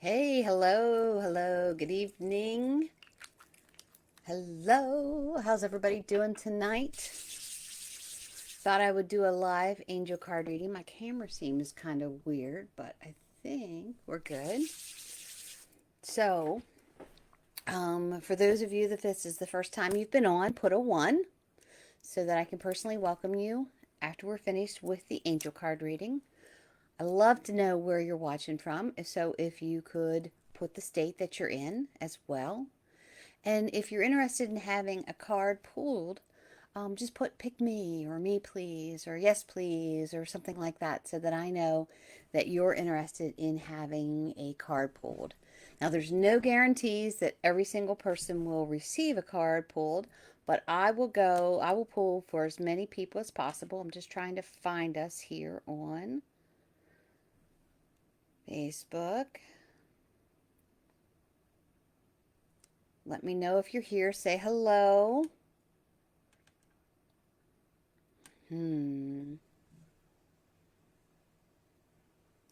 Hey, hello, good evening. Hello, how's everybody doing tonight? Thought I would do a live angel card reading. My camera seems kind of weird, but I think we're good. So, for those of you that this is the first time you've been on, put a 1 so that I can personally welcome you after we're finished with the angel card reading. I love to know where you're watching from, so if you could put the state that you're in as well. And if you're interested in having a card pulled, just put pick me or me please or yes please or something like that so that I know that you're interested in having a card pulled. Now, there's no guarantees that every single person will receive a card pulled, but I will pull for as many people as possible. I'm just trying to find us here on Facebook. Let me know if you're here. Say hello. There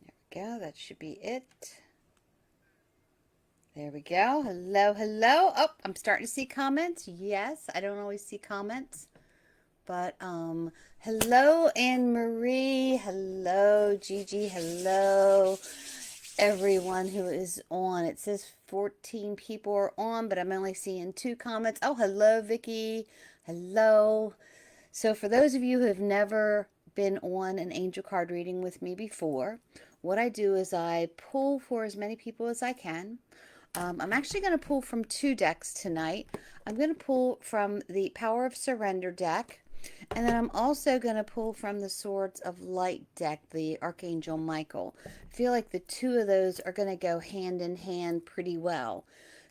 we go. That should be it. There we go. Hello, hello. Oh, I'm starting to see comments. Yes, I don't always see comments. But hello Anne Marie. Hello Gigi. Hello everyone who is on. It says 14 people are on, but I'm only seeing 2 comments. Oh, hello Vicky. Hello. So for those of you who have never been on an angel card reading with me before, what I do is I pull for as many people as I can. I'm actually going to pull from 2 decks tonight. I'm going to pull from the Power of Surrender deck, and then I'm also going to pull from the Swords of Light deck, the Archangel Michael. I feel like the 2 of those are going to go hand in hand pretty well.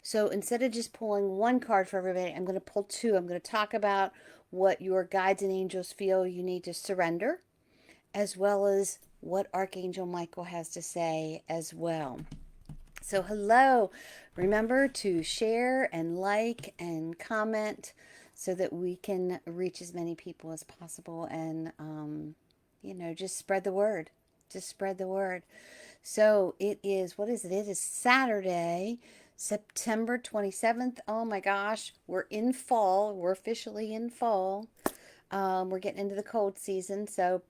So instead of just pulling 1 card for everybody, I'm going to pull 2. I'm going to talk about what your guides and angels feel you need to surrender, as well as what Archangel Michael has to say as well. So, hello. Remember to share and like and comment so that we can reach as many people as possible and, just spread the word. Just spread the word. So, it is, what is it? It is Saturday, September 27th. Oh my gosh, we're in fall. We're officially in fall. We're getting into the cold season, so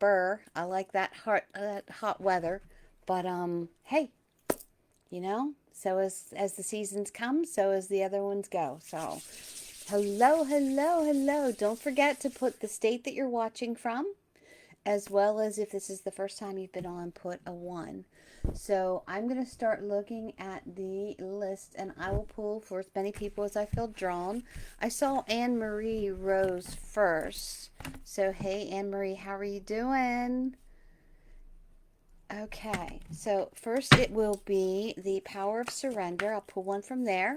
I like that hot weather. But hey, so as the seasons come, so as the other ones go. So hello, hello, hello. Don't forget to put the state that you're watching from, as well as if this is the first time you've been on, put a 1. So I'm going to start looking at the list, and I will pull for as many people as I feel drawn. I saw Anne Marie Rose first. So hey, Anne Marie, how are you doing? Okay, so first it will be the Power of Surrender. I'll pull 1 from there,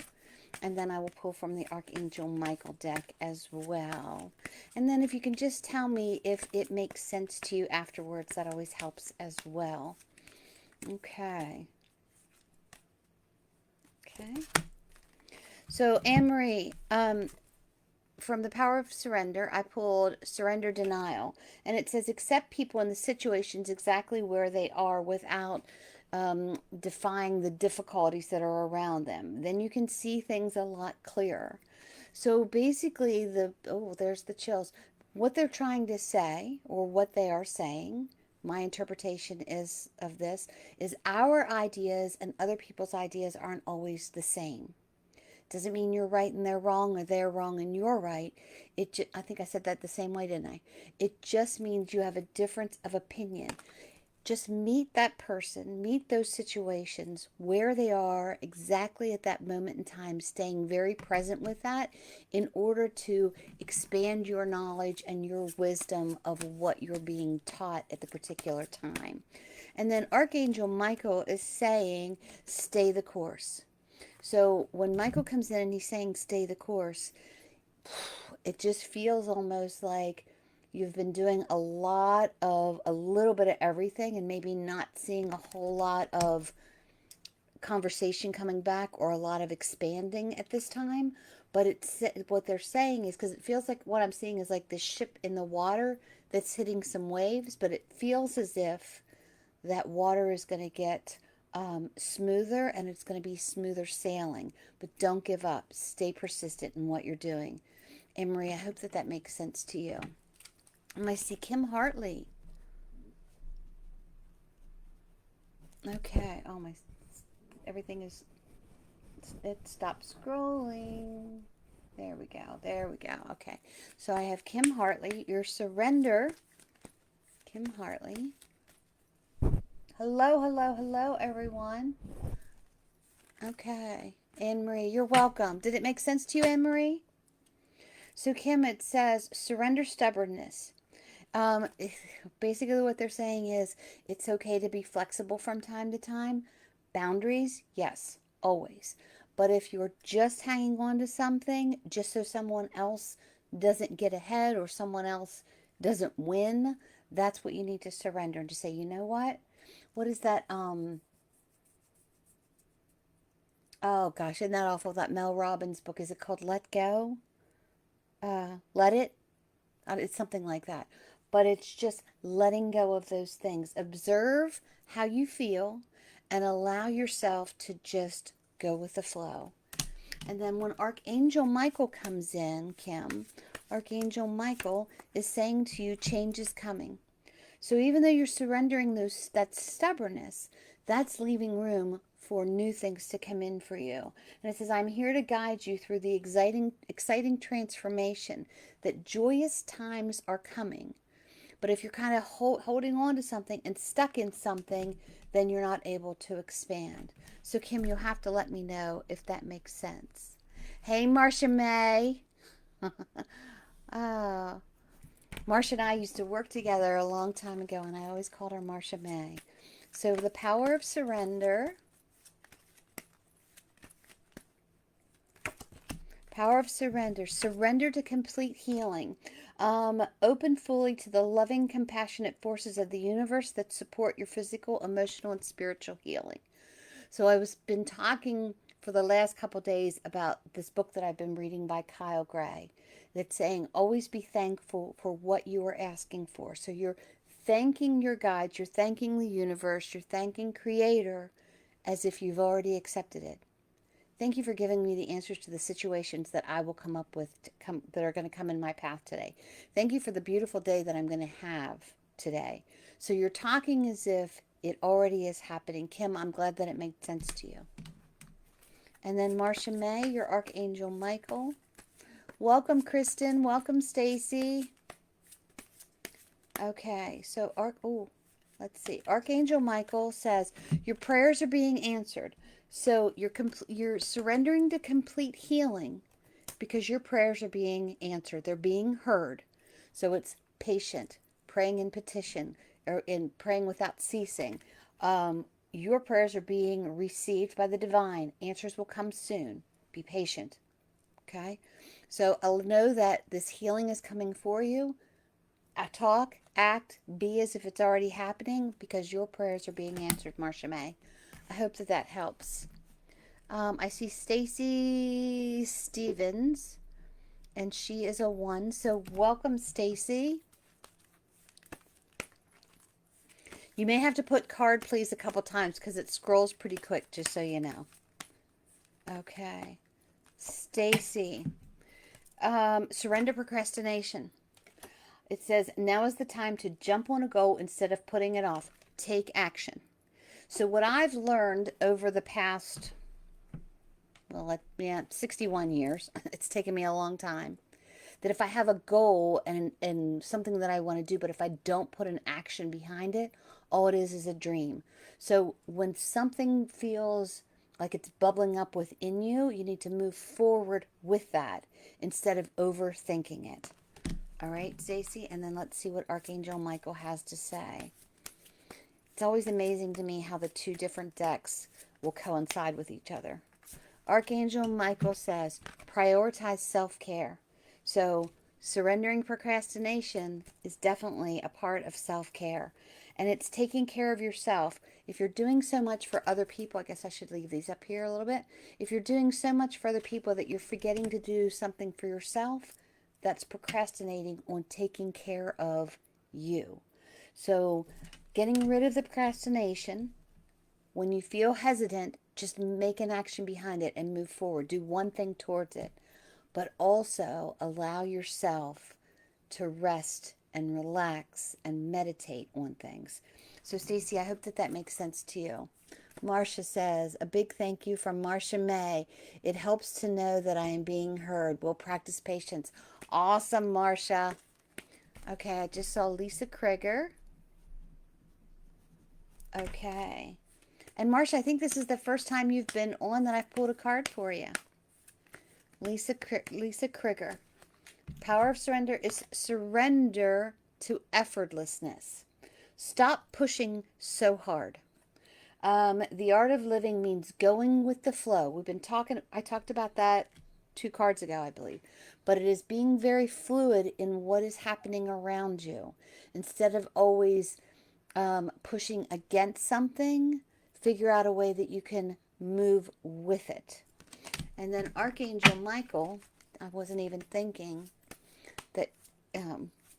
and then I will pull from the Archangel Michael deck as well. And then if you can just tell me if it makes sense to you afterwards, that always helps as well. Okay. Okay. So Anne-Marie, from the Power of Surrender, I pulled Surrender Denial. And it says accept people in the situations exactly where they are without defying the difficulties that are around them. Then you can see things a lot clearer. So basically, there's the chills. What they're trying to say, or what they are saying, my interpretation is of this, is our ideas and other people's ideas aren't always the same. Doesn't mean you're right and they're wrong, or they're wrong and you're right. I think I said that the same way, didn't I? It just means you have a difference of opinion. Just meet that person, meet those situations where they are exactly at that moment in time, staying very present with that in order to expand your knowledge and your wisdom of what you're being taught at the particular time. And then Archangel Michael is saying, stay the course. So when Michael comes in and he's saying, stay the course, it just feels almost like you've been doing a little bit of everything and maybe not seeing a whole lot of conversation coming back or a lot of expanding at this time. But what they're saying is, because it feels like what I'm seeing is like the ship in the water that's hitting some waves, but it feels as if that water is going to get smoother, and it's going to be smoother sailing. But don't give up. Stay persistent in what you're doing. And Marie, I hope that that makes sense to you. And I see Kim Hartley. Okay. Oh, my. Everything is. It stopped scrolling. There we go. There we go. Okay. So I have Kim Hartley. Your surrender. Kim Hartley. Hello, hello, hello, everyone. Okay. Anne-Marie, you're welcome. Did it make sense to you, Anne-Marie? So, Kim, it says, surrender stubbornness. Basically what they're saying is it's okay to be flexible from time to time. Boundaries, yes, always. But if you're just hanging on to something just so someone else doesn't get ahead or someone else doesn't win, that's what you need to surrender and to say, you know what is that? Oh gosh, isn't that awful? That Mel Robbins book, is it called Let Go? Let It? It's something like that. But it's just letting go of those things. Observe how you feel and allow yourself to just go with the flow. And then when Archangel Michael comes in, Kim, Archangel Michael is saying to you, change is coming. So even though you're surrendering that stubbornness, that's leaving room for new things to come in for you. And it says, I'm here to guide you through the exciting transformation, that joyous times are coming. But if you're kind of holding on to something and stuck in something, then you're not able to expand. So Kim, you'll have to let me know if that makes sense. Hey, Marcia May. Oh, Marcia and I used to work together a long time ago, and I always called her Marcia May. So the power of surrender. Power of surrender. Surrender to complete healing. Open fully to the loving, compassionate forces of the universe that support your physical, emotional, and spiritual healing. So I was been talking for the last couple days about this book that I've been reading by Kyle Gray. That's saying always be thankful for what you are asking for. So you're thanking your guides, you're thanking the universe, you're thanking Creator as if you've already accepted it. Thank you for giving me the answers to the situations that I will come up with, that are going to come in my path today. Thank you for the beautiful day that I'm going to have today. So you're talking as if it already is happening. Kim, I'm glad that it made sense to you. And then Marcia May, your Archangel Michael. Welcome, Kristen. Welcome, Stacy. Okay, so let's see. Archangel Michael says your prayers are being answered. So you're surrendering to complete healing because your prayers are being answered. They're being heard. So it's patient, praying in petition, or in praying without ceasing. Your prayers are being received by the divine. Answers will come soon. Be patient. Okay? So I'll know that this healing is coming for you. Talk, act, be as if it's already happening because your prayers are being answered, Marcia May. I hope that that helps. I see Stacy Stevens, and she is a 1. So welcome, Stacy. You may have to put card, please, a couple times because it scrolls pretty quick, just so you know. Okay. Stacy. Surrender procrastination. It says, now is the time to jump on a goal instead of putting it off. Take action. So what I've learned over the past, 61 years, it's taken me a long time, that if I have a goal and something that I want to do, but if I don't put an action behind it, all it is a dream. So when something feels like it's bubbling up within you, you need to move forward with that instead of overthinking it. All right, Stacy, and then let's see what Archangel Michael has to say. It's always amazing to me how the two different decks will coincide with each other. Archangel Michael says, prioritize self-care. So surrendering procrastination is definitely a part of self-care. And it's taking care of yourself. If you're doing so much for other people, I guess I should leave these up here a little bit. If you're doing so much for other people that you're forgetting to do something for yourself, that's procrastinating on taking care of you. So getting rid of the procrastination When you feel hesitant, just make an action behind it and move forward. Do one thing towards it. But also allow yourself to rest and relax and meditate on things. So, Stacy, I hope that that makes sense to you. Marcia says, a big thank you from Marcia May. It helps to know that I am being heard. We'll practice patience. Awesome, Marcia. Okay, I just saw Lisa Krieger. Okay. And Marcia, I think this is the first time you've been on that I've pulled a card for you. Lisa Krieger. Power of surrender is surrender to effortlessness. Stop pushing so hard. The art of living means going with the flow. I talked about that 2 cards ago, I believe. But it is being very fluid in what is happening around you. Instead of always pushing against something, figure out a way that you can move with it. And then Archangel Michael, I wasn't even thinking that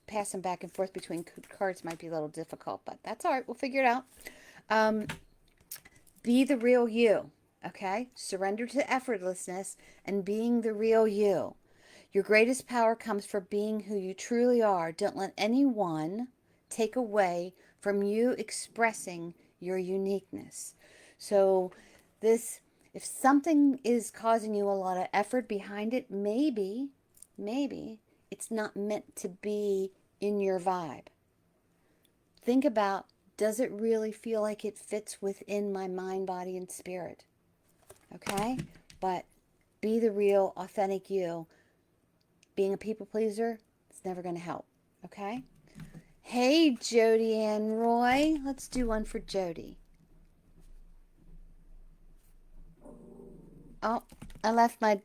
passing back and forth between cards might be a little difficult, but that's all right. We'll figure it out. Be the real you, okay? Surrender to effortlessness and being the real you. Your greatest power comes from being who you truly are. Don't let anyone take away from you expressing your uniqueness. So if something is causing you a lot of effort behind it, maybe it's not meant to be in your vibe. Think about, does it really feel like it fits within my mind, body, and spirit? Okay? But be the real, authentic you. Being a people pleaser, it's never going to help. Okay? Hey, Jody Ann Roy. Let's do one for Jody. Oh, I left my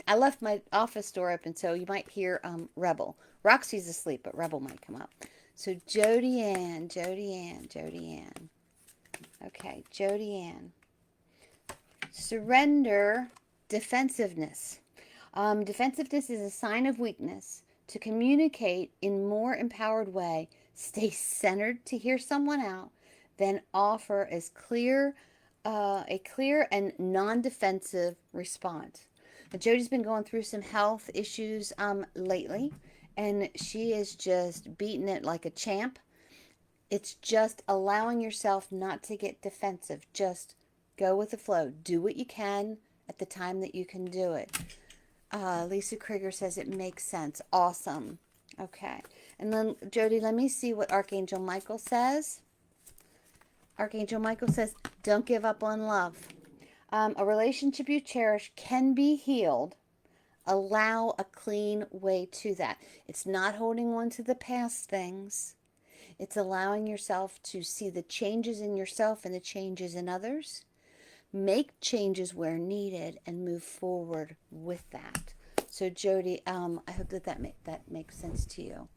office door open, so you might hear Rebel. Roxy's asleep, but Rebel might come up. So Jody Ann. Okay, Jody Ann. Surrender defensiveness. Defensiveness is a sign of weakness. To communicate in more empowered way, stay centered to hear someone out, then offer a clear and non-defensive response. Now, Jody's been going through some health issues lately, and she is just beating it like a champ. It's just allowing yourself not to get defensive. Just go with the flow. Do what you can at the time that you can do it. Lisa Krieger says it makes sense. Awesome. Okay. And then, Jody, let me see what Archangel Michael says. Archangel Michael says, don't give up on love. A relationship you cherish can be healed. Allow a clean way to that. It's not holding on to the past things. It's allowing yourself to see the changes in yourself and the changes in others. Make changes where needed and move forward with that. So, Jody, I hope that makes sense to you.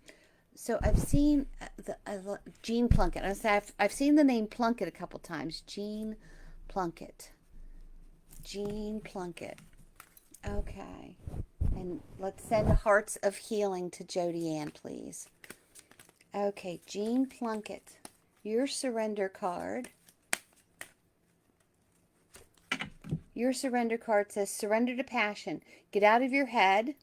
So I've seen Jean Plunkett. I've seen the name Plunkett a couple times. Jean Plunkett. Okay. And let's send hearts of healing to Jody Ann, please. Okay, Jean Plunkett. Your surrender card. Your surrender card says, surrender to passion. Get out of your head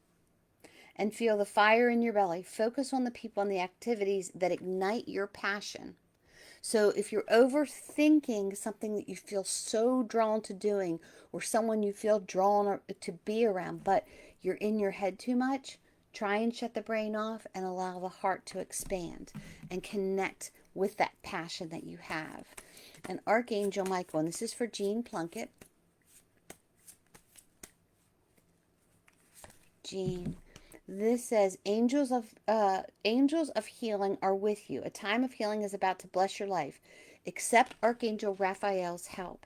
and feel the fire in your belly. Focus on the people and the activities that ignite your passion. So if you're overthinking something that you feel so drawn to doing, or someone you feel drawn to be around, but you're in your head too much, try and shut the brain off and allow the heart to expand and connect with that passion that you have. And Archangel Michael, and this is for Jean Plunkett. Jean, this says, angels of healing are with you. A time of healing is about to bless your life. Accept Archangel Raphael's help.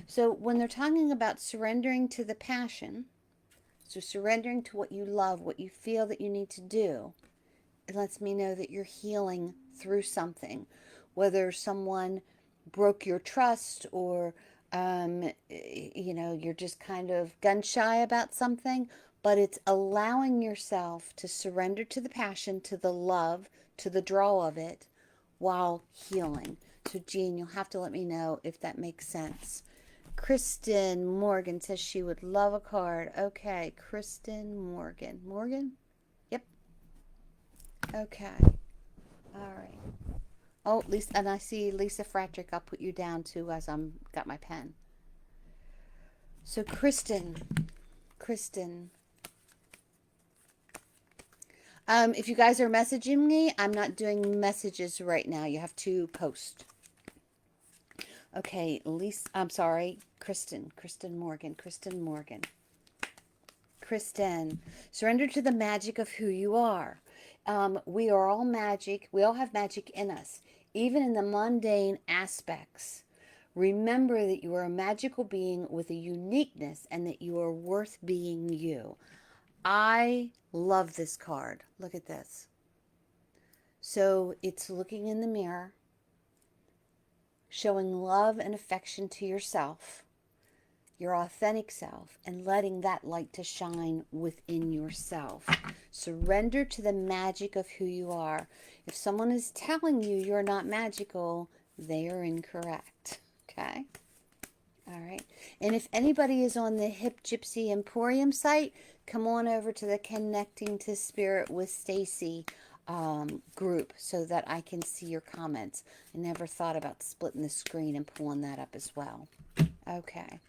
So when they're talking about surrendering to the passion, so surrendering to what you love, what you feel that you need to do, it lets me know that you're healing through something. Whether someone broke your trust, or you're just kind of gun shy about something, but it's allowing yourself to surrender to the passion, to the love, to the draw of it while healing. So, Jean, you'll have to let me know if that makes sense. Kristen Morgan says she would love a card. Okay, Kristen Morgan. Morgan? Yep. Okay. All right. Oh, Lisa, and I see Lisa Fratrick. I'll put you down too as I'm got my pen. So Kristen. If you guys are messaging me, I'm not doing messages right now. You have to post. Okay, Lisa, I'm sorry, Kristen Morgan. Kristen, surrender to the magic of who you are. We are all magic. We all have magic in us, even in the mundane aspects. Remember that you are a magical being with a uniqueness and that you are worth being you. I love this card. Look at this. So it's looking in the mirror, showing love and affection to yourself, your authentic self, and letting that light to shine within yourself. Surrender to the magic of who you are. If someone is telling you you're not magical, they are incorrect. Okay? All right. And if anybody is on the Hip Gypsy Emporium site, come on over to the Connecting to Spirit with Stacy group so that I can see your comments. I never thought about splitting the screen and pulling that up as well. Okay.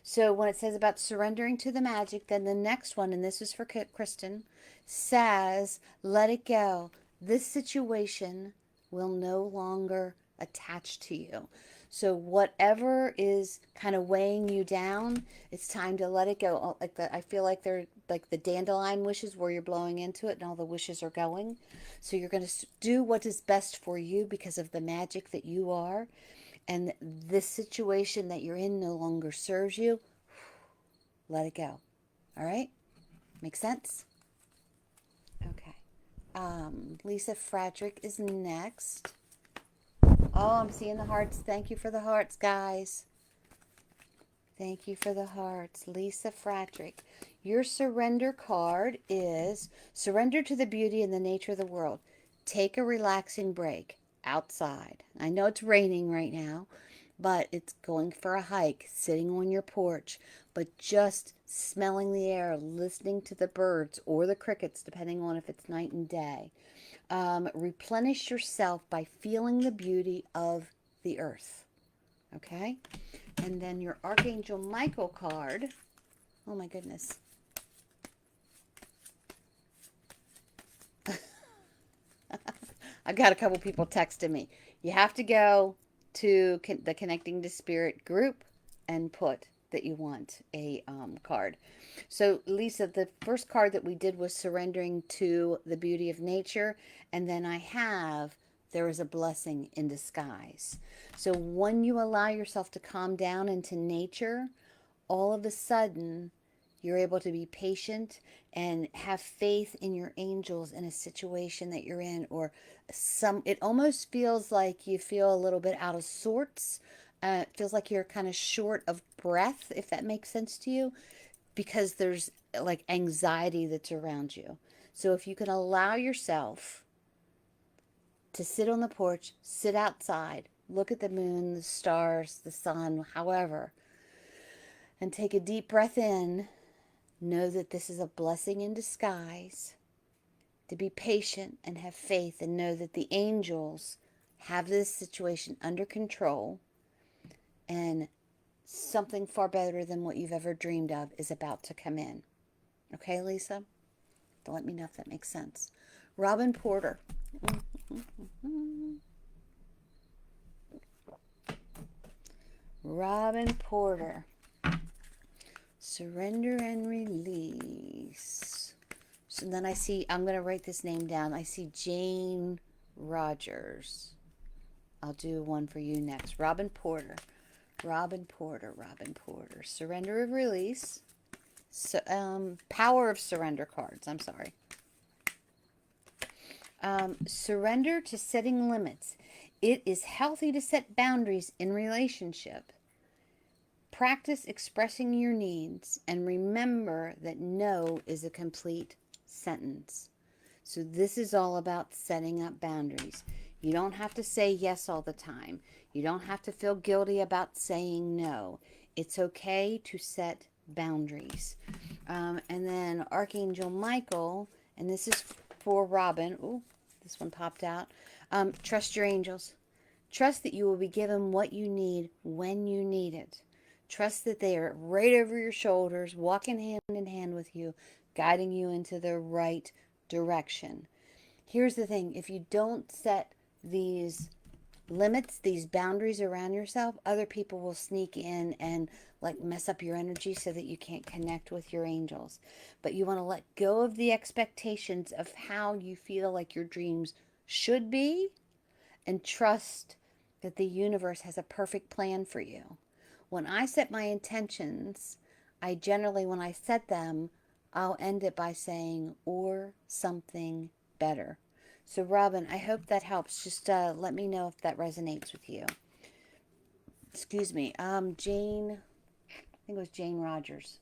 So when it says about surrendering to the magic, then the next one, and this is for Kristen, says, let it go. This situation will no longer attach to you. So whatever is kind of weighing you down, it's time to let it go. Like I feel like they're like the dandelion wishes where you're blowing into it and all the wishes are going. So you're going to do what is best for you because of the magic that you are. And this situation that you're in no longer serves you. Let it go. All right? Make sense? Okay. Lisa Frederick is next. Oh, I'm seeing the hearts. Thank you for the hearts, guys. Thank you for the hearts. Lisa Frederick. Your surrender card is surrender to the beauty and the nature of the world. Take a relaxing break outside. I know it's raining right now, but it's going for a hike, sitting on your porch, but just smelling the air, listening to the birds or the crickets, depending on if it's night and day. Replenish yourself by feeling the beauty of the earth. Okay? And then your Archangel Michael card. Oh my goodness. I've got a couple people texting me. You have to go to the Connecting to Spirit group and put that you want a card. So Lisa, the first card that we did was surrendering to the beauty of nature. And then I have, there is a blessing in disguise. So when you allow yourself to calm down into nature, all of a sudden you're able to be patient and have faith in your angels in a situation that you're in, or it almost feels like you feel a little bit out of sorts. It feels like you're kind of short of breath, if that makes sense to you, because there's like anxiety that's around you. So if you can allow yourself to sit on the porch, sit outside, look at the moon, the stars, the sun, however, and take a deep breath in, know that this is a blessing in disguise, to be patient and have faith and know that the angels have this situation under control, and something far better than what you've ever dreamed of is about to come in. Okay, Lisa? Let me know if that makes sense. Robin Porter. Robin Porter. Surrender and release. So then I see, I'm going to write this name down. I see Jane Rogers. I'll do one for you next. Robin Porter. Surrender and release. So, power of surrender cards. I'm sorry. Surrender to setting limits. It is healthy to set boundaries in relationship. Practice expressing your needs and remember that no is a complete sentence. So this is all about setting up boundaries. You don't have to say yes all the time. You don't have to feel guilty about saying no. It's okay to set boundaries. And then Archangel Michael, and this is for Robin. Oh, this one popped out. Trust your angels. Trust that you will be given what you need when you need it. Trust that they are right over your shoulders, walking hand in hand with you, guiding you into the right direction. Here's the thing, if you don't set these limits, these boundaries around yourself, other people will sneak in and like mess up your energy so that you can't connect with your angels. But you want to let go of the expectations of how you feel like your dreams should be and trust that the universe has a perfect plan for you. When I set my intentions, I generally, when I set them, I'll end it by saying, or something better. So, Robin, I hope that helps. Just let me know if that resonates with you. Excuse me. Jane, I think it was Jane Rogers.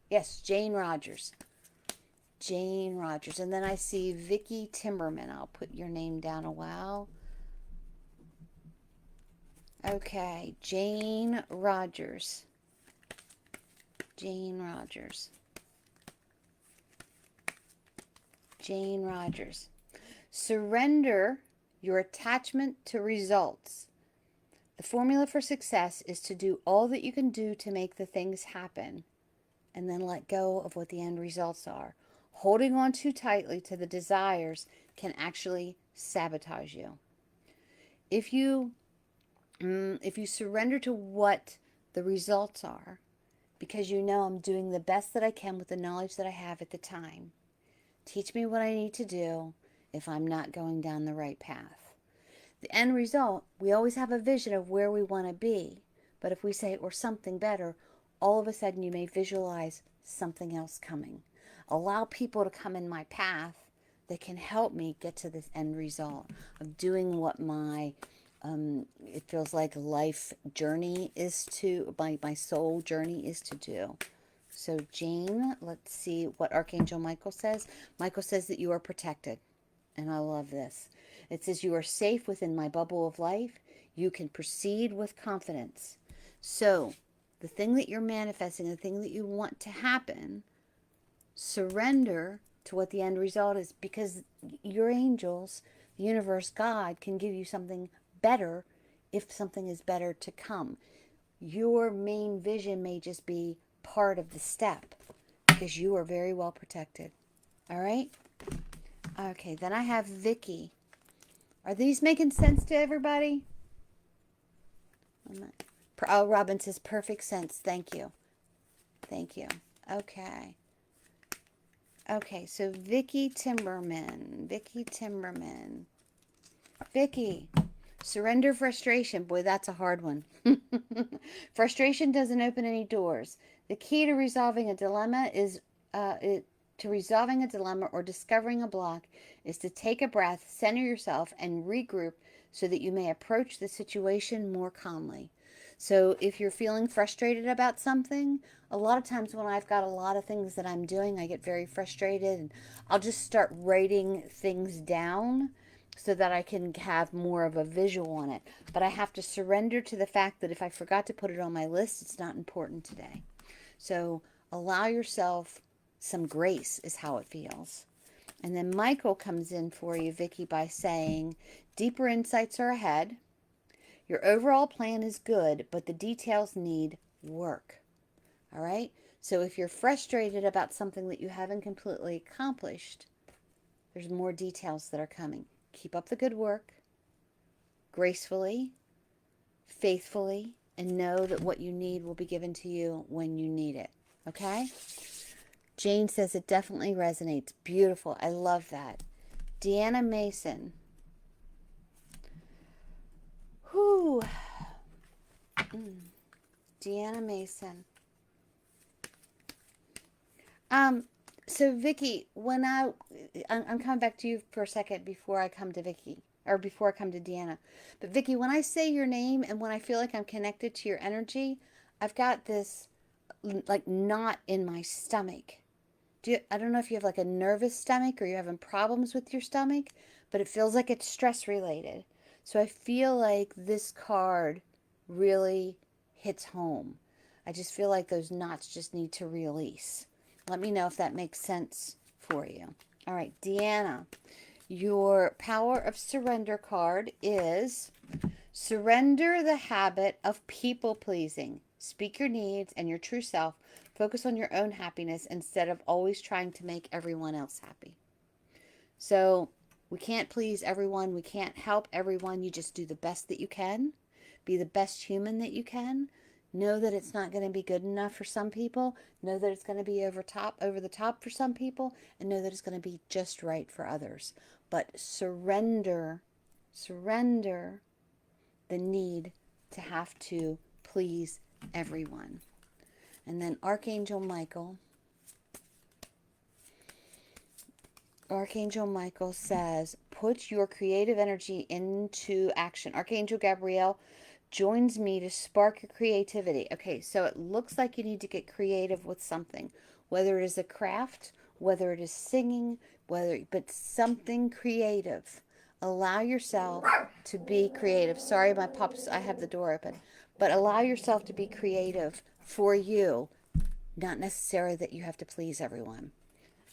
Yes, Jane Rogers. Jane Rogers. And then I see Vicky Timberman. I'll put your name down a while. Okay, Jane Rogers. Jane Rogers. Jane Rogers. Surrender your attachment to results. The formula for success is to do all that you can do to make the things happen and then let go of what the end results are. Holding on too tightly to the desires can actually sabotage you. If you surrender to what the results are, because you know I'm doing the best that I can with the knowledge that I have at the time, teach me what I need to do if I'm not going down the right path. The end result, we always have a vision of where we want to be, but if we say, or something better, all of a sudden you may visualize something else coming. Allow people to come in my path that can help me get to this end result of doing what my it feels like life journey is to, my soul journey is to do. So Jane, let's see what Archangel Michael says. Michael says that you are protected. And I love this. It says you are safe within my bubble of life. You can proceed with confidence. So the thing that you're manifesting, the thing that you want to happen, surrender to what the end result is, because your angels, the universe, God, can give you something better if something is better to come. Your main vision may just be part of the step because you are very well protected. All right? Okay, then I have Vicky. Are these making sense to everybody? Oh, Robin says perfect sense. Thank you. Thank you. Okay. Okay, so Vicky Timberman. Vicky Timberman. Vicky, surrender frustration. Boy, that's a hard one. Frustration doesn't open any doors. The key to resolving a dilemma is or discovering a block is to take a breath, center yourself, and regroup so that you may approach the situation more calmly. So if you're feeling frustrated about something, a lot of times when I've got a lot of things that I'm doing, I get very frustrated and I'll just start writing things down so that I can have more of a visual on it. But I have to surrender to the fact that if I forgot to put it on my list, it's not important today. So allow yourself some grace is how it feels. And then Michael comes in for you, Vicky, by saying, deeper insights are ahead. Your overall plan is good, but the details need work. All right? So if you're frustrated about something that you haven't completely accomplished, there's more details that are coming. Keep up the good work, gracefully, faithfully, and know that what you need will be given to you when you need it. Okay? Jane says it definitely resonates. Beautiful. I love that. Deanna Mason. Whew. Deanna Mason. So Vicky, when I'm coming back to you for a second before I come to Vicky, or before I come to Deanna. But Vicky, when I say your name and when I feel like I'm connected to your energy, I've got this like knot in my stomach. I don't know if you have like a nervous stomach or you're having problems with your stomach, but it feels like it's stress related. So I feel like this card really hits home. I just feel like those knots just need to release. Let me know if that makes sense for you. All right, Deanna, your power of surrender card is surrender the habit of people pleasing. Speak your needs and your true self. Focus on your own happiness instead of always trying to make everyone else happy. So we can't please everyone. We can't help everyone. You just do the best that you can. Be the best human that you can. Know that it's not going to be good enough for some people. Know that it's going to be over the top for some people, and know that it's going to be just right for others. But surrender the need to have to please everyone. And then Archangel Michael says, put your creative energy into action. Archangel Gabriel joins me to spark your creativity. Okay, so it looks like you need to get creative with something, whether it is a craft, whether it is singing, but something creative. Allow yourself to be creative. Sorry, my pups, I have the door open. But allow yourself to be creative for you, not necessarily that you have to please everyone.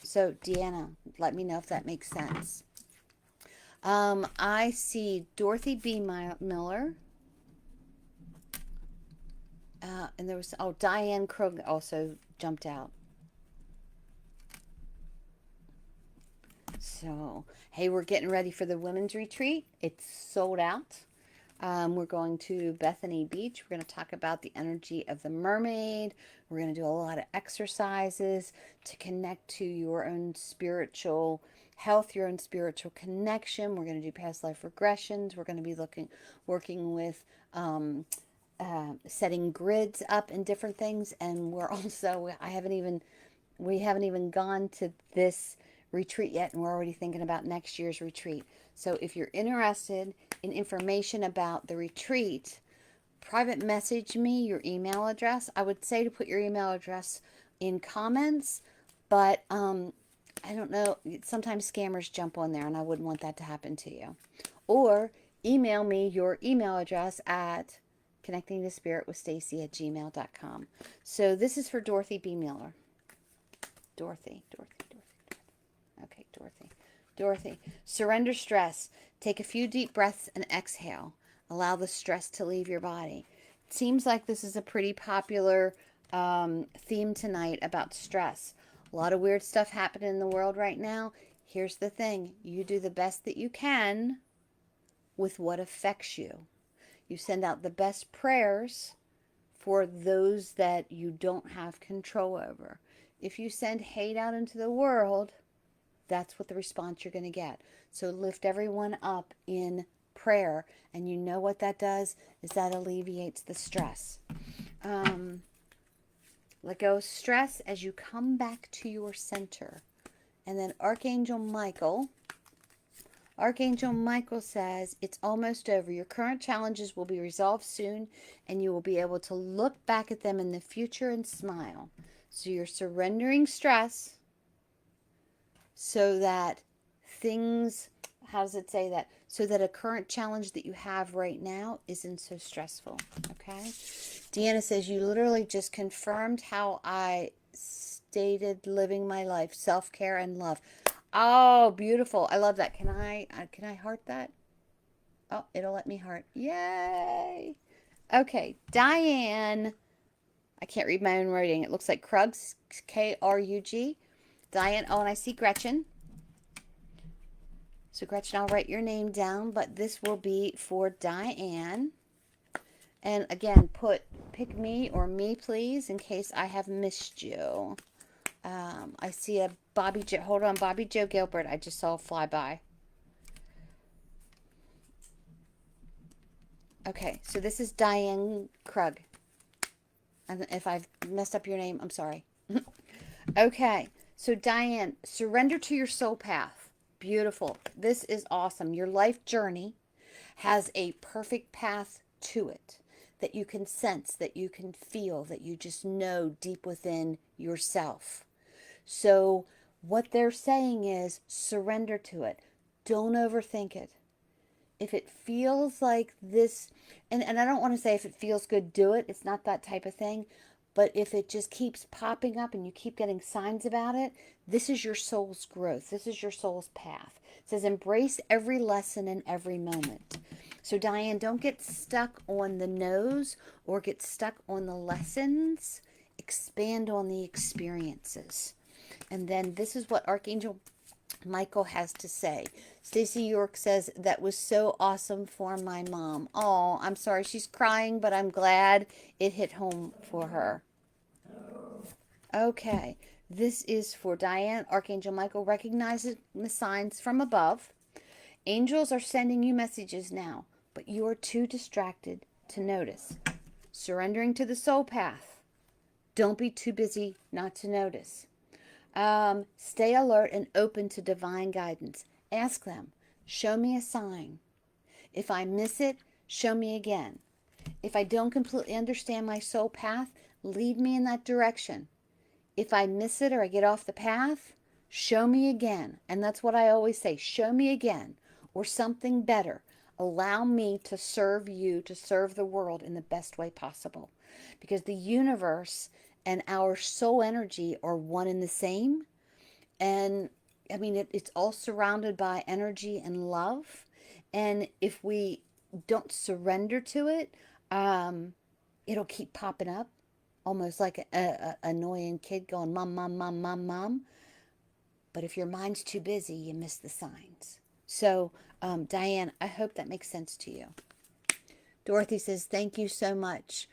So, Deanna, let me know if that makes sense. I see Dorothy B. Miller. And there was, Diane Krug also jumped out. So, hey, we're getting ready for the women's retreat. It's sold out. We're going to Bethany Beach. We're going to talk about the energy of the mermaid. We're going to do a lot of exercises to connect to your own spiritual health, your own spiritual connection. We're going to do past life regressions. We're going to be working with setting grids up and different things. And we're also, we haven't even gone to this retreat yet, and we're already thinking about next year's retreat. So if you're interested in information about the retreat, private message me your email address. I would say to put your email address in comments, but I don't know. Sometimes scammers jump on there, and I wouldn't want that to happen to you. Or email me your email address at connectingtospiritwithstacy@gmail.com. So this is for Dorothy B. Miller. Dorothy. Okay, Dorothy. Surrender stress. Take a few deep breaths and exhale. Allow the stress to leave your body. It seems like this is a pretty popular theme tonight about stress. A lot of weird stuff happening in the world right now. Here's the thing. You do the best that you can with what affects you. You send out the best prayers for those that you don't have control over. If you send hate out into the world, that's what the response you're going to get. So lift everyone up in prayer. And you know what that does is that alleviates the stress. Let go of stress as you come back to your center. And then Archangel Michael says, it's almost over. Your current challenges will be resolved soon, and you will be able to look back at them in the future and smile. So you're surrendering stress so that things, how does it say that? So that a current challenge that you have right now isn't so stressful, okay? Deanna says, you literally just confirmed how I stated living my life, self-care and love. Oh, beautiful. I love that. Can I heart that? Oh, it'll let me heart. Yay. Okay, Diane. I can't read my own writing. It looks like Krug, Krug. Diane. Oh, and I see Gretchen. So Gretchen, I'll write your name down, but this will be for Diane. And again, pick me or me, please, in case I have missed you. I see a Bobby Joe Gilbert. I just saw fly by. Okay, so this is Diane Krug. And if I've messed up your name, I'm sorry. Okay, so Diane, surrender to your soul path. Beautiful. This is awesome. Your life journey has a perfect path to it that you can sense, that you can feel, that you just know deep within yourself. So what they're saying is surrender to it. Don't overthink it. If it feels like this, and I don't want to say if it feels good, do it. It's not that type of thing. But if it just keeps popping up and you keep getting signs about it, this is your soul's growth. This is your soul's path. It says embrace every lesson in every moment. So Diane, don't get stuck on the no's or get stuck on the lessons. Expand on the experiences. And then this is what Archangel Michael has to say. Stacy York says, that was so awesome for my mom. Oh, I'm sorry. She's crying, but I'm glad it hit home for her. Okay. This is for Diane. Archangel Michael recognizes the signs from above. Angels are sending you messages now, but you are too distracted to notice. Surrendering to the soul path. Don't be too busy not to notice. Stay alert and open to divine guidance. Ask them, show me a sign. If I miss it, show me again. If I don't completely understand my soul path, lead me in that direction. If I miss it or I get off the path, show me again. And that's what I always say, show me again, or something better. Allow me to serve you, to serve the world in the best way possible. Because the universe and our soul energy are one and the same. And I mean, it's all surrounded by energy and love. And if we don't surrender to it, it'll keep popping up, almost like a annoying kid going, mom, mom, mom, mom, mom. But if your mind's too busy, you miss the signs. So, Diane, I hope that makes sense to you. Dorothy says, thank you so much.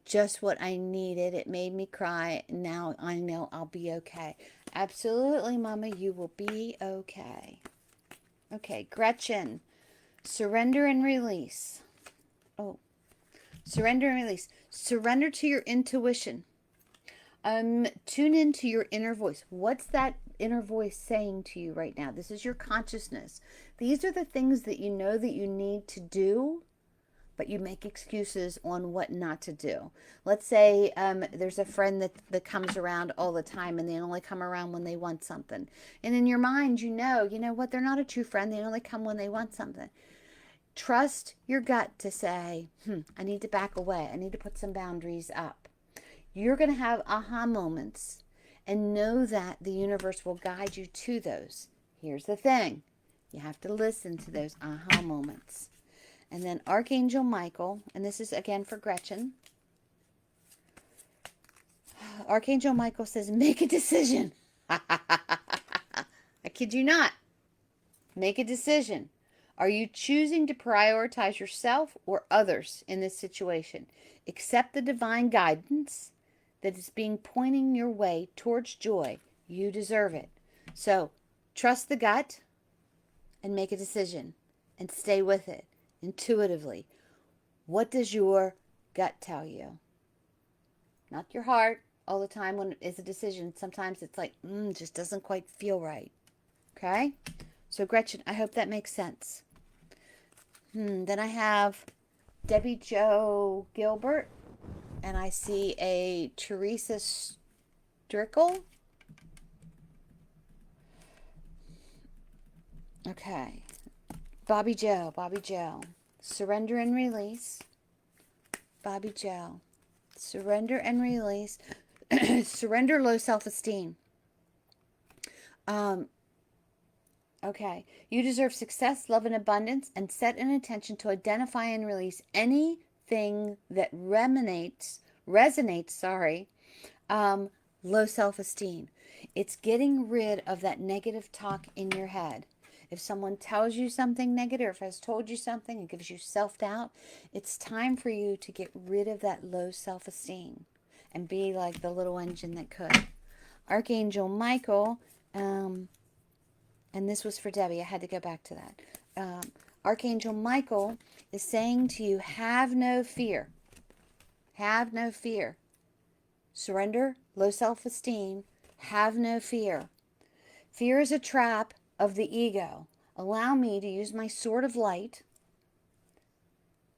Just what I needed. It made me cry. Now I know I'll be okay. Absolutely, Mama, you will be okay. Okay, Gretchen. Surrender and release. Oh, surrender and release. Surrender to your intuition. Tune into your inner voice. What's that inner voice saying to you right now? This is your consciousness. These are the things that you know that you need to do, but you make excuses on what not to do. Let's say there's a friend that comes around all the time and they only come around when they want something. And in your mind, you know what? They're not a true friend. They only come when they want something. Trust your gut to say, I need to back away. I need to put some boundaries up. You're going to have aha moments and know that the universe will guide you to those. Here's the thing. You have to listen to those aha moments. And then Archangel Michael, and this is again for Gretchen. Archangel Michael says, make a decision. I kid you not. Make a decision. Are you choosing to prioritize yourself or others in this situation? Accept the divine guidance that is being pointing your way towards joy. You deserve it. So trust the gut and make a decision and stay with it intuitively. What does your gut tell you? Not your heart all the time when it's a decision. Sometimes it's like, just doesn't quite feel right. Okay? So Gretchen, I hope that makes sense. Then I have Debbie Jo Gilbert, and I see a Teresa Strickle. Okay. Bobby Joe. Surrender and release. Bobby Joe. Surrender and release. Surrender low self-esteem. Okay. You deserve success, love, and abundance, and set an intention to identify and release anything that resonates, low self-esteem. It's getting rid of that negative talk in your head. If someone tells you something negative, or if has told you something and gives you self-doubt, it's time for you to get rid of that low self-esteem and be like the little engine that could. Archangel Michael, and this was for Debbie. I had to go back to that. Archangel Michael is saying to you, have no fear. Have no fear. Surrender, low self-esteem, have no fear. Fear is a trap of the ego. Allow me to use my sword of light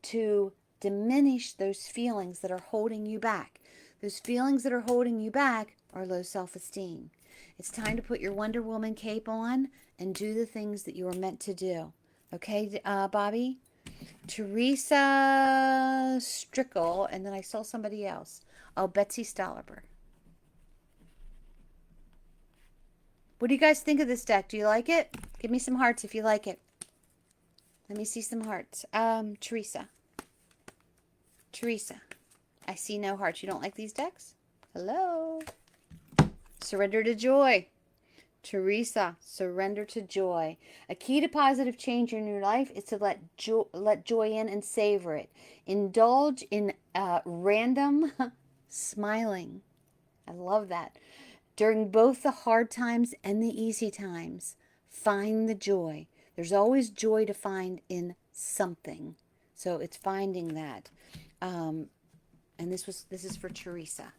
to diminish those feelings that are holding you back. Those feelings that are holding you back are low self-esteem. It's time to put your Wonder Woman cape on and do the things that you were meant to do. Okay, Bobby? Teresa Strickle, and then I saw somebody else. Oh, Betsy Stolliver. What do you guys think of this deck? Do you like it? Give me some hearts if you like it. Let me see some hearts. Teresa. Teresa. I see no hearts. You don't like these decks? Hello. Surrender to joy. Teresa, surrender to joy. A key to positive change in your life is to let joy in and savor it. Indulge in random smiling. I love that. During both the hard times and the easy times, find the joy. There's always joy to find in something. So it's finding that. And this is for Teresa.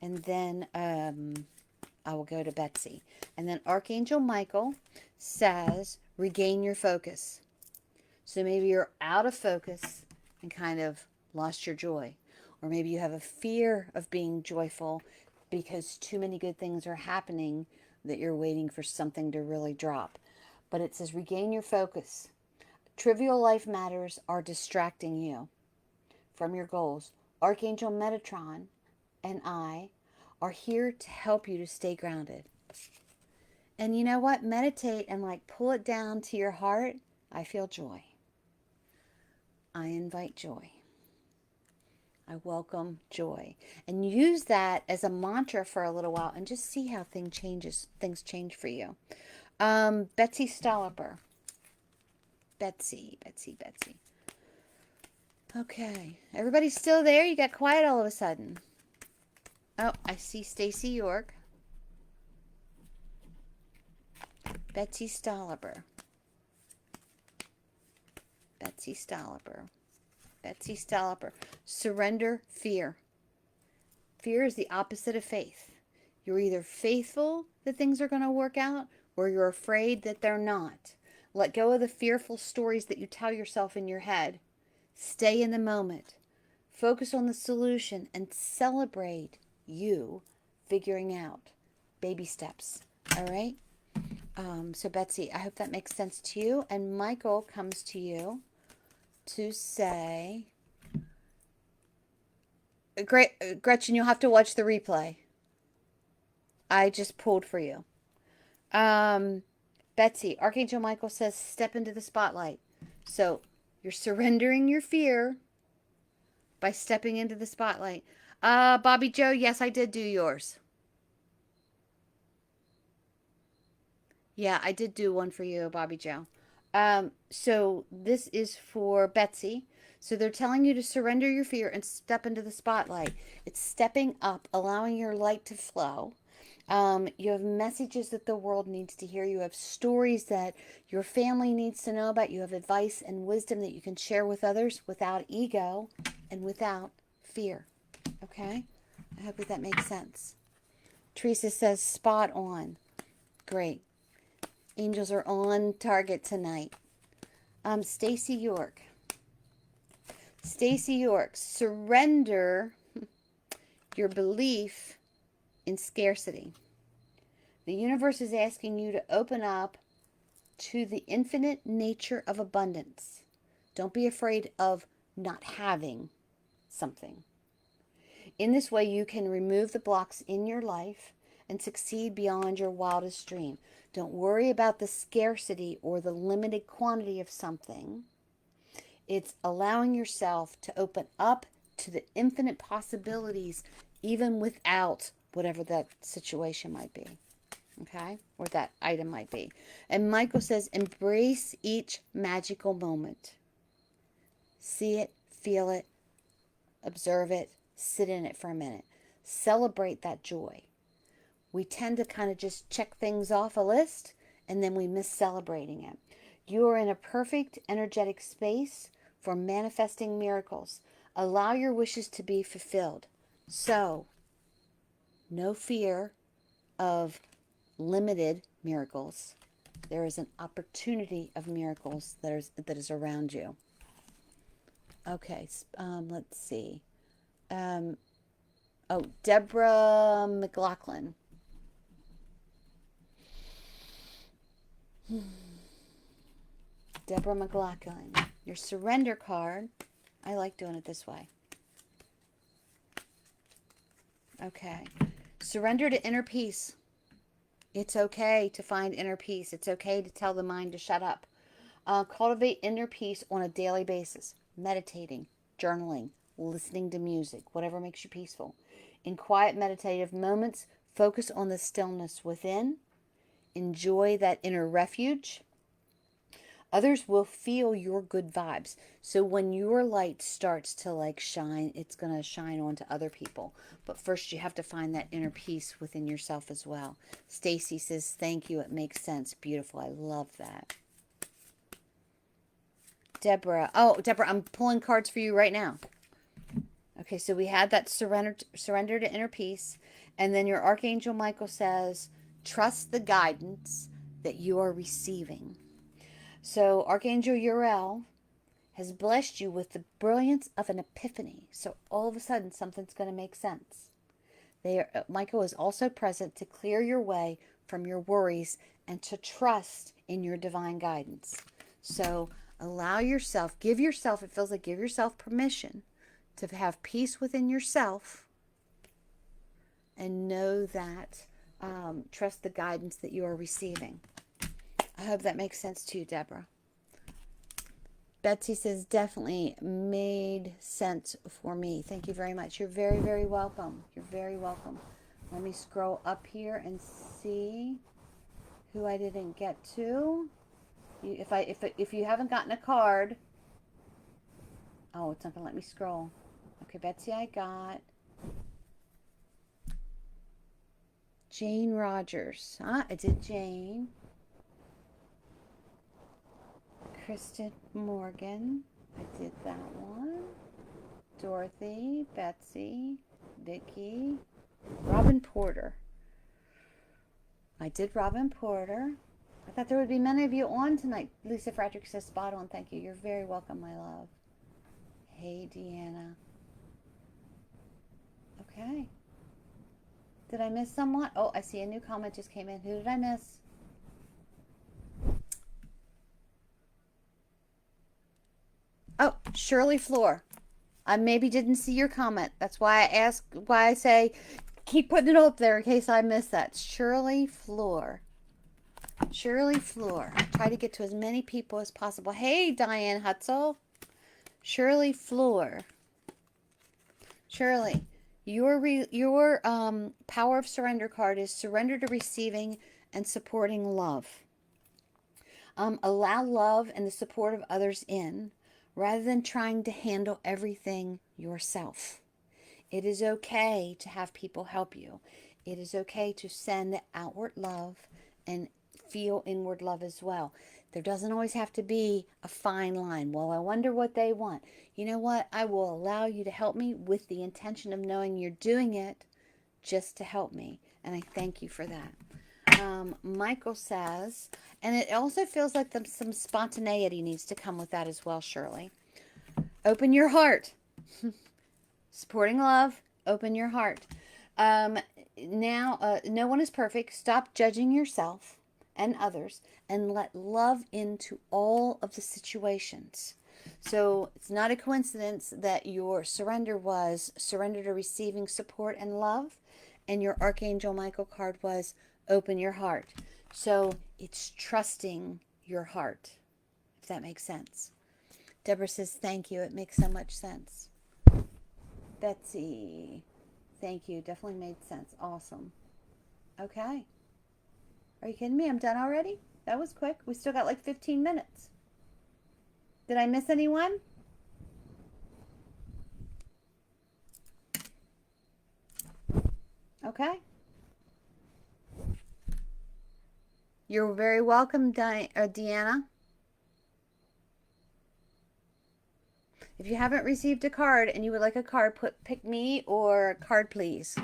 And then I will go to Betsy. And then Archangel Michael says, regain your focus. So maybe you're out of focus and kind of lost your joy. Or maybe you have a fear of being joyful because too many good things are happening that you're waiting for something to really drop. But it says regain your focus. Trivial life matters are distracting you from your goals. Archangel Metatron and I are here to help you to stay grounded. And you know what? Meditate and pull it down to your heart. I feel joy. I invite joy. I welcome joy. And use that as a mantra for a little while and just see how things change for you. Betsy Stolliver. Betsy. Okay. Everybody's still there? You got quiet all of a sudden. Oh, I see Stacy York. Betsy Stolliver. Betsy Stolliver. Betsy Stolliver. Surrender fear. Fear is the opposite of faith. You're either faithful that things are going to work out or you're afraid that they're not. Let go of the fearful stories that you tell yourself in your head. Stay in the moment. Focus on the solution and celebrate you figuring out baby steps. All right? So Betsy, I hope that makes sense to you. And Michael comes to you to say, Gretchen, you'll have to watch the replay. I just pulled for you. Betsy, Archangel Michael says, step into the spotlight. So you're surrendering your fear by stepping into the spotlight. Bobby Joe, yes, I did do yours. Yeah, I did do one for you, Bobby Joe. So this is for Betsy. So they're telling you to surrender your fear and step into the spotlight. It's stepping up, allowing your light to flow. You have messages that the world needs to hear. You have stories that your family needs to know about. You have advice and wisdom that you can share with others without ego and without fear. Okay? I hope that makes sense. Teresa says, spot on. Great. Angels are on target tonight. Stacy York. Stacy York, surrender your belief in scarcity. The universe is asking you to open up to the infinite nature of abundance. Don't be afraid of not having something. In this way, you can remove the blocks in your life and succeed beyond your wildest dream. Don't worry about the scarcity or the limited quantity of something. It's allowing yourself to open up to the infinite possibilities, even without whatever that situation might be. Okay? Or that item might be. And Michael says, embrace each magical moment. See it, feel it, observe it, sit in it for a minute. Celebrate that joy. We tend to kind of just check things off a list and then we miss celebrating it. You are in a perfect energetic space for manifesting miracles. Allow your wishes to be fulfilled. So, no fear of limited miracles. There is an opportunity of miracles that is around you. Okay, let's see. Deborah McLaughlin. Deborah McLaughlin. Your surrender card. I like doing it this way. Okay. Surrender to inner peace. It's okay to find inner peace. It's okay to tell the mind to shut up. Cultivate inner peace on a daily basis. Meditating, journaling, listening to music, whatever makes you peaceful. In quiet meditative moments, focus on the stillness within. Enjoy that inner refuge. Others will feel your good vibes. So when your light starts to like shine, it's going to shine onto other people. But first you have to find that inner peace within yourself as well. Stacy says, thank you. It makes sense. Beautiful. I love that. Deborah. Oh, Deborah, I'm pulling cards for you right now. Okay, so we had that surrender to inner peace. And then your Archangel Michael says, trust the guidance that you are receiving. So Archangel Uriel has blessed you with the brilliance of an epiphany. So all of a sudden, something's going to make sense. Michael is also present to clear your way from your worries and to trust in your divine guidance. So allow yourself, give yourself, it feels like give yourself permission to have peace within yourself and know that, trust the guidance that you are receiving. I hope that makes sense to you, Deborah. Betsy says, definitely made sense for me. Thank you very much. You're very, very welcome. You're very welcome. Let me scroll up here and see who I didn't get to. If you haven't gotten a card, oh, it's not going to let me scroll. Okay, Betsy, I got Jane Rogers. I did Jane. Kristen Morgan. I did that one. Dorothy, Betsy, Vicky, Robin Porter. I did Robin Porter. I thought there would be many of you on tonight. Lisa Frederick says, spot on. Thank you. You're very welcome, my love. Hey, Deanna. Okay. Did I miss someone? Oh, I see a new comment just came in. Who did I miss? Oh, Shirley Floor. I maybe didn't see your comment. That's why I say keep putting it up there in case I miss that. Shirley Floor. Shirley Floor. Try to get to as many people as possible. Hey, Diane Hutzel. Shirley Floor. Shirley, your Power of Surrender card is surrender to receiving and supporting love. Allow love and the support of others in, rather than trying to handle everything yourself. It is okay to have people help you. It is okay to send outward love and feel inward love as well. There doesn't always have to be a fine line. Well, I wonder what they want. You know what? I will allow you to help me with the intention of knowing you're doing it just to help me. And I thank you for that. Michael says, and it also feels like some spontaneity needs to come with that as well, Shirley. Open your heart. Supporting love, open your heart. Now, no one is perfect. Stop judging yourself and others and let love into all of the situations. So it's not a coincidence that your surrender was surrender to receiving support and love, and your Archangel Michael card was open your heart. So it's trusting your heart, if that makes sense. Deborah says, thank you. It makes so much sense. Betsy, thank you. Definitely made sense. Awesome. Okay. Are you kidding me? I'm done already? That was quick. We still got like 15 minutes. Did I miss anyone? Okay. You're very welcome, Deanna. If you haven't received a card and you would like a card, pick me or card, please.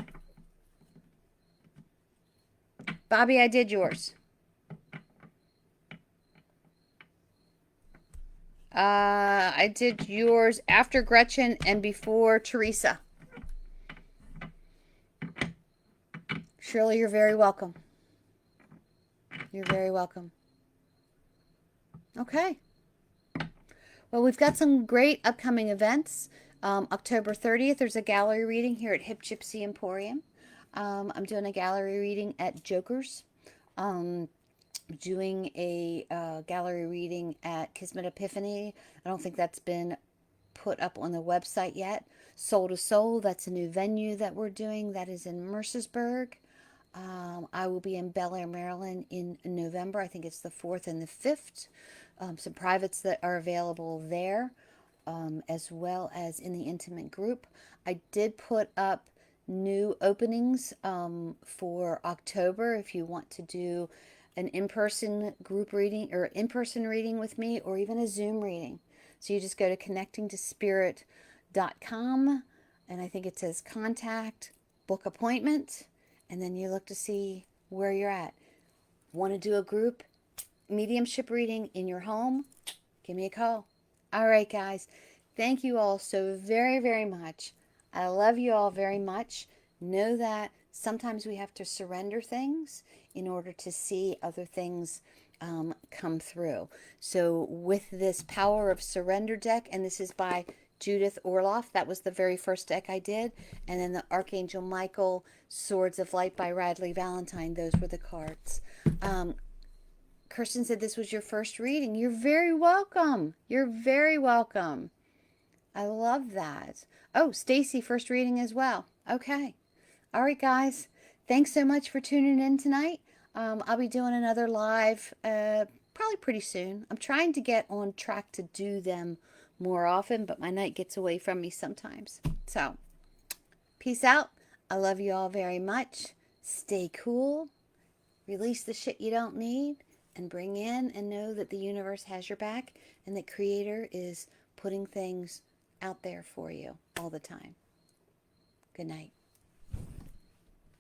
Bobby, I did yours. I did yours after Gretchen and before Teresa. Shirley, you're very welcome. You're very welcome. Okay. Well, we've got some great upcoming events. October 30th, there's a gallery reading here at Hip Gypsy Emporium. I'm doing a gallery reading at Joker's. Um, doing a gallery reading at Kismet Epiphany. I don't think that's been put up on the website yet. Soul to Soul, that's a new venue that we're doing. That is in Mercersburg. I will be in Bel Air, Maryland in November. I think it's the 4th and the 5th. Some privates that are available there, as well as in the intimate group. I did put up new openings for October if you want to do an in-person group reading or in-person reading with me, or even a Zoom reading. So you just go to connectingtospirit.com, and I think it says contact, book appointment, and then you look to see where you're at. Want to do a group mediumship reading in your home? Give me a call. All right, guys. Thank you all so very, very much. I love you all very much. Know that sometimes we have to surrender things in order to see other things come through. So with this Power of Surrender deck, and this is by Judith Orloff. That was the very first deck I did. And then the Archangel Michael, Swords of Light by Radley Valentine. Those were the cards. Kirsten said this was your first reading. You're very welcome. You're very welcome. I love that. Oh, Stacy, first reading as well. Okay. All right, guys. Thanks so much for tuning in tonight. I'll be doing another live probably pretty soon. I'm trying to get on track to do them more often, but my night gets away from me sometimes. So, peace out. I love you all very much. Stay cool. Release the shit you don't need, and bring in and know that the universe has your back, and that Creator is putting things out there for you all the time. Good night.